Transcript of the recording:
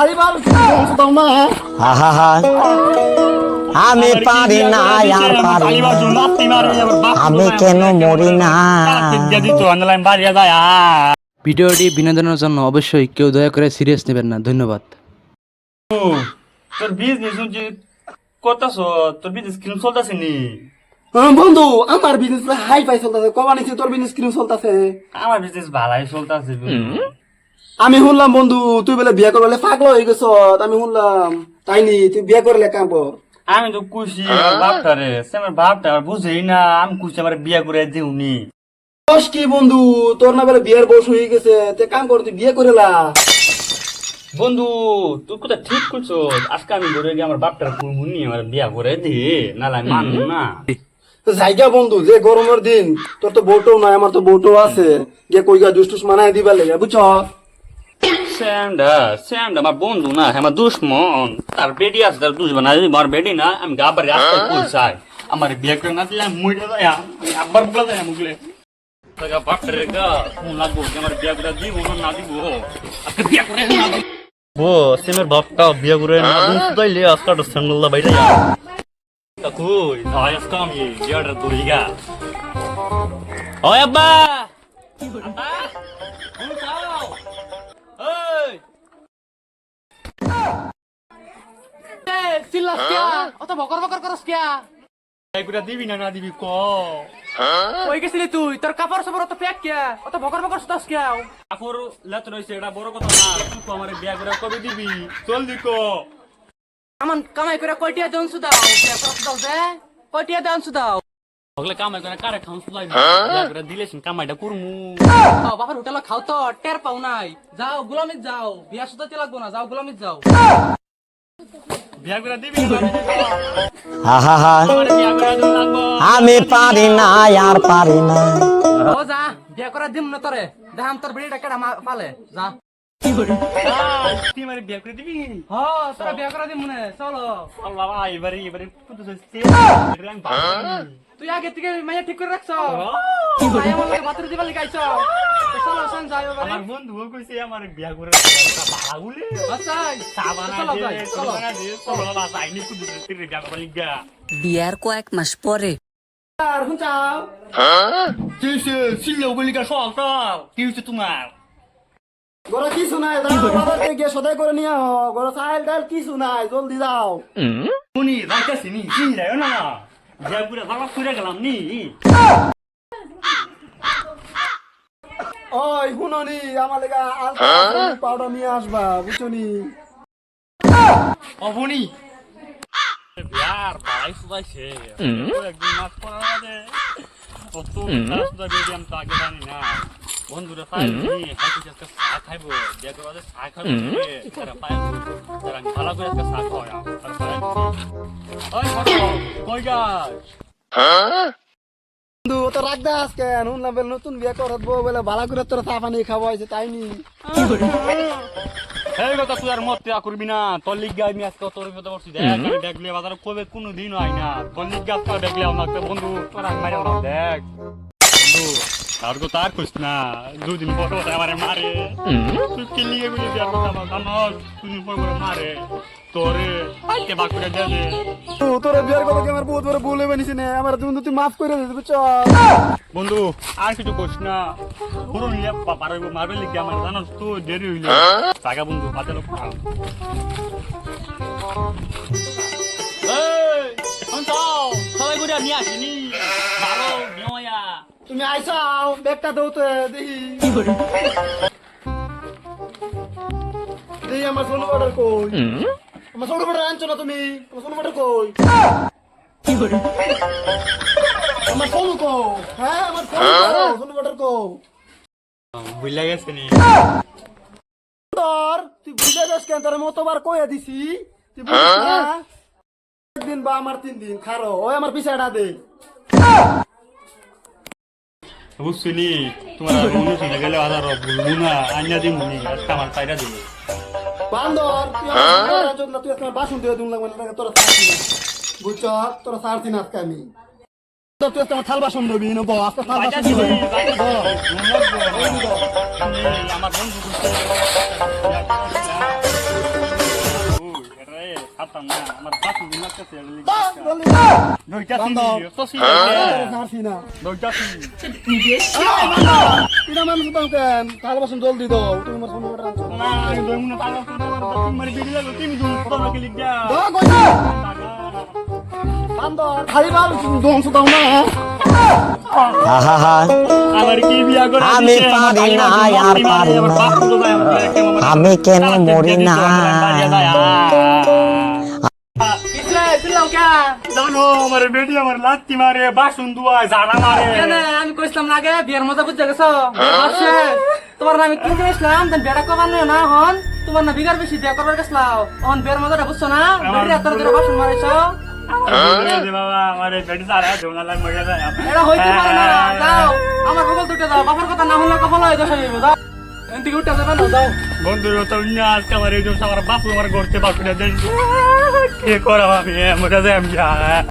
খাইবার দাও না। আমি পারি না আর পারি না, আমি কেন মরি না। ভিডিওটি বিনোদনের জন্য অবশ্যই কেউ দয়া করে সিরিয়াস নেবেন না। ধন্যবাদ। তোর বিজনেস করতেছ, তোর বিজনেস কিরম চলতেছে নি? বন্ধু আমার বিজনেস হাই ফাই চলতেছে। কবা নিছি তোর বিজনেস কিরম চলতেছে? আমার বিজনেস ভালাই চলতেছে। আমি শুনলাম বন্ধু তুই বলে বিয়ে করলে পাগল হয়ে গেছ। আমি শুনলাম তাই নি তুই বিয়ে করলে কাম কর। আমি তো খুশি বাপটারে, সে আমার বাপটা বুঝেই না। আমি খুশি আমার বিয়ে করে দিউনি। বস কি বন্ধু তোর না বলে বিয়ের বয়স হয়ে গেছে, তে কাম কর তুই বিয়ে করে লা। বন্ধু তুই কোথা ঠিক করছো? আজকে আমি ঘুরে গিয়ে আমার বাপটার মুনি আমার বিয়ে করে দি, নাহলে আমি মানবো না। জায়গা বন্ধু যে গরমের দিন, তোর তো বউটাও নাই আমার তো বউটাও আছে, গিয়ে কই গা জুস টুস মানায় দিবা লেগে বুঝছ। স্যান্ডা স্যান্ডা আমার বন্ধু না, আমার দুশ্মন। তার বেডি আছে, তার দুশ্মন আছে। আমার বেডি না, আমি আবার রাস্তায় পৌঁছাই। আমার বিয়ে করে না দিলে আমি মরে যাই। আমি আবার বলে যাই মুগলে বাপটারে গা ফোন লাগবো যে আমার বিয়ে করে দিব না দিব। আজকে বিয়ে করে না দিব বো সেমের বাপটা বিয়ে করে না দিন তাইলে আজকে তো স্যান্ডেল বাইরে যা কই ভাই। আজকে আমি বিয়েটা দইগা ওই আব্বা আব্বা তুমি খাও। এই অত বকর বকর করস কিয়া? এগুলা দিবি না দিবি ক? কই গেছিলি তুই? তোর কাপড় সাপড় অত প্যাক কিয়া? অত বকর বকর করস কিয়া? কাপড় লেত রইছে, এটা বড় কথা না। তুই তো আমার বিয়া করে কবে দিবি? জলদি ক। আমান কামাই করে কয়টিয়া দেন সুদাও? বিয়া করস দাও যে কয়টিয়া দেন সুদাও? ওগুলা কামাই করে কারে খাউন সুলাই না। বিয়া করে দিলেছিন কামাইটা করমু। বাবার হোটেলে খাও তো টের পাও নাই। যাও গোলামিত যাও, বিয়া সুদাতে লাগবো না, যাও গোলামিত যাও। বিয়া করে দিবি না দিবি ক? আমার বিয়া করে দিন লাগবো। আমি পারি না আর পারি না। ও যা বিয়া করে দিম না তোরে। দেখাম তোর বেড়িটা কেডা পালে। যা তুই আমার বিয়া করে দিবি? হ তোরা বিয়া করে দিম মনে। চলো আল্লাহ এবারে এবারে কুতু সস্তে তুই আগে থেকে মাইয়া ঠিক করে রাখছ। মাইয়া আমার লাগে বাতরে দিবা লিগাইছ। চলো সান যাই এবারে। আমার বন্ধু কইছে আমার বিয়া করে বাড়াগুলে আচ্ছা সাবানা চলো দে, যাই চলো। সাবানা দে, চলো বাবা আইনি কুতু সস্তে বিয়া করে লিগা। বিয়ার কয়েক মাস পরে আর হুন চাও কিসে সিলেও গলিকা সকাল কি হইছে তোমার? গরা কিছু নাই, যাও বাজারকে গিয়ে সদাই করে নিয়ে আহ। গরা চাইল ডাল কিছু নাই, জলদি যাও। উনি রাইতাছি নি চিল্লাইও না। বিয়া করে বাবা করে গেলাম নি। ওই শুননি আমার লেগা আলতা পাউডার নিয়ে আসবা বুঝছনি। অবনি বিয়ার বাড়াই সুদাইছে একদিন মাছ পড়া বাদে অত সুদা বেরিয়ে আমি তো আগে জানি না। বন্ধুরা পাই আজকে চা খাইবো, বিয়া করে বাদে চা খাইবো। তারা পায় তারা ভালো করে আজকে চা খাওয়া ওই কই গাছ বন্ধু তো রাখদা আজকে শুনলাম বলে নতুন বিয়ে করত বউ বলে ভালো করে তোর চা পানি খাওয়া হয়েছে তাই নি। এই কথা তুই আর মত করবি না। তোর লিগা আমি আজকে তোর কথা বলছি। দেখ আমি দেখলে বাজারে কবে কোনো দিন হয় না। তোর লিগা তো দেখলে আমাকে বন্ধু তোর মারে না। দেখ বন্ধু আর কথা আর কইস না। দুদিন পর আমারে মারে। তুই কি লিগে গুলি বিয়ার কথা আমার জানোস? দুদিন পর মারে তোরে আইতে বাক করে দে দে। তোর বিয়ের কথা আমার বহুত বড় ভুল হয়ে নিছি না। আমার বন্ধু তুই মাফ করে দিস বুঝছ। বন্ধু আর কিছু কইস না। পুরো নিয়ে পারবো মারবে লিগে আমার জানোস তো দেরি হইলো। টাকা বন্ধু হাতে লোক এই কোন যাও সবাই গুড়া নিয়ে আসিনি ভালো নিয়া। তুমি আইসাও ব্যাগটা দাও তো দেখি। দেখি আমার সোনু অর্ডার কই? আমার সোনু অর্ডার আনছো না তুমি? আমার সোনু অর্ডার কই? আমার সোনু কো? হ্যাঁ আমার সোনু অর্ডার কো? বুঝলা গেছে নি তোর তুই বুঝে যাস কেন? তোর মতবার কইয়া দিছি তুই বুঝিস না। একদিন বা আমার 3 দিন খারো ওই আমার পিছাটা দে। বুঝছিনি তোমার মনে শুনে গেলে আধার বলবো না। আইনা দিন মুনি আজকে আমার পায়রা দিল বান্দর তুই আমার জন্য তুই আজকে বাসন দিয়ে দুন লাগবে না তোরা ছাড়ছি না বুঝছ। তোরা ছাড়ছি না আজকে আমি। তুই আজকে আমার থাল বাসন দিবি না বস আজকে থাল বাসন দিবি। আমার বন্ধু পারতাম না আমার বাসু দিন লাগতেছে দুইটা বান্দর। সিনি তো সিনি তোরা ছাড়ছি না দুইটা সিনি এটা মানুষ তো কেন থাল বাসন জলদি দাও তুমি আমার ফোন করে আনছো না আমি দুই মিনিট আগে তুমি মারি বেরিয়ে লাগলো তুমি দুই তো আমাকে লিখ যা দাও কইছো বান্দর খাইবার দংশ দাও না আহা আমার কি বিয়া করে আমি পারি না, আর পারি না। আমি কেন মরি না কিসে চিল্লাও কে জানো আমার বেটি আমার লাত্তি মারে বাসন দুয়া ঝাড়া মারে কেন আমি কইছিলাম না আগে বিয়ের মজা বুঝতে গেছো আসে তোমার নামে কি কইছিলাম দেন বেড়া কবার নিও না হন তোমার না বিগার বেশি বিয়া করবার গেছলাও হন বিয়ের মজাটা বুঝছো না বেড়ি এত ধরে বাসন মারাইছো বাবা আমার বেটি সারা ঢোঙা লাগ মরে যায় এটা হইতে পারে না যাও আমার বগল দুটো দাও বাবার কথা না হলে কপাল হয়ে দশা যাইব দাও এন্তিকে উঠে যাবে না দাও বন্ধুর তো আজকে আমার এই জন্য আমার বাপু আমার করতে বাপুরা দেন কে করা আমি মরে যায় আমি